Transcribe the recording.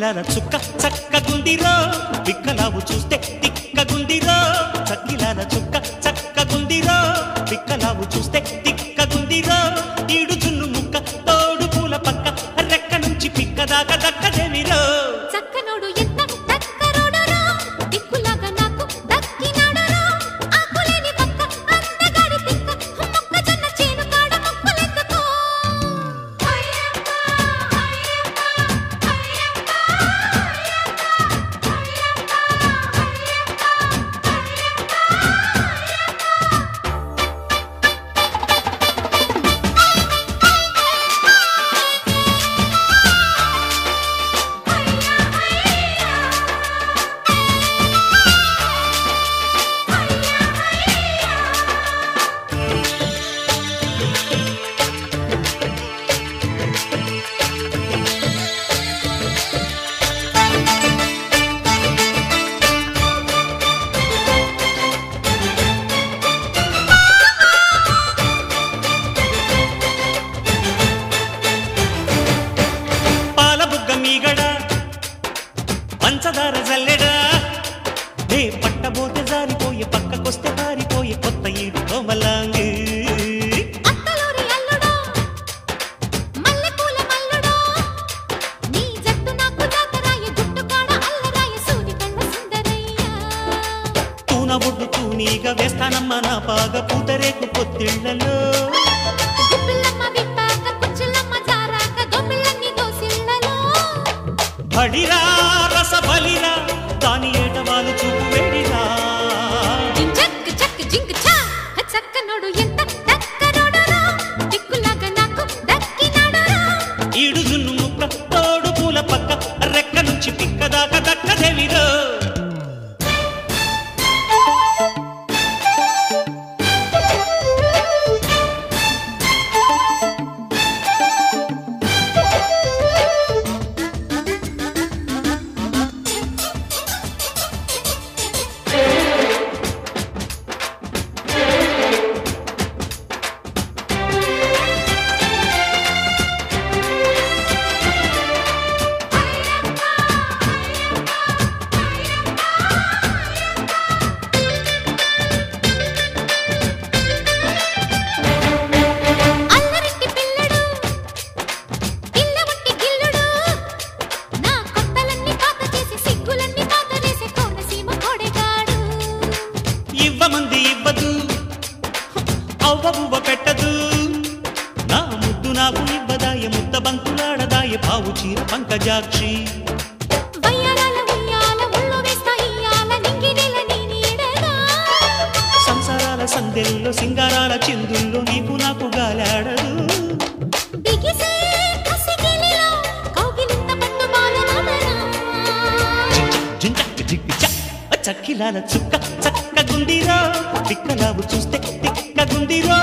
చక్కిలాల చుక్క చక్కగుందిరో విక్కలావు చూస్తే తిక్కగుందిరో చక్కిలాల చుక్క చక్కగుందిరో విక్కలావు చూస్తే తిక్కగుందిరో ఈడు చున్ను ముక్క తోడు పూల పక్క రెక్క నుంచి పిక్క దాకా దక్కదేవిరో చక్కనోడు ఎంత దక్కరోడరో దిక్కులాగా నాకు దక్కినాడరో ఆకులేని పక్క అందగాడి తిక్క మొక్కజొన్న చేను కాడ మొక్కలెత్తుకో పంచదార జల్లెడా నే పట్టబోతే జారిపోయే పక్కకొస్తే పారిపోయే కొత్త ఈడు కోమలాంగి అత్తలోరి అల్లుడో మల్లెపూల మల్లుడో నీ జట్టు నాకు జాతరాయ గుట్టు కాడ అల్లరాయ సూది కళ్ళ సుందరయ్య తూన ఒడ్డు తూనీగా వేస్తానమ్మ నా పాగ పూతరేకు పొత్తిళ్లలో గుప్పిల్లమ్మ విప్పాక కుచ్చిల్లమ్మ జారాక దొమ్మిళ్ళన్ని దోసిళ్ళలో బడిరా రస బలిరా దాని ఏటవాలు చూపు వేడిరా జింజక్ చక్ జింక్ చా చక్కనోడు ఎంత దక్కరోడరో దిక్కులాగా నాకు దక్కినాడరో ఈడు జున్ను ముక్క తోడు పూల పక్క రెక్క నుంచి పిక్క దాకా దక్కదేవిరో ఇవ్వమంది ఇవ్వదు అవ్వబువ్వ పెట్టదు నా ముద్దు నాకు ఇవ్వదాయ ముద్ద బంతులాడదాయ పావు చీర పంకజాక్షి సంసారాల సందెల్లో సింగారాల చిందుల్లో నీకు నాకు గాలాడదు చక్కిలాల చుక్క చక్కగుందిరో పిక్కలావు చూస్తే తిక్కగుందిరో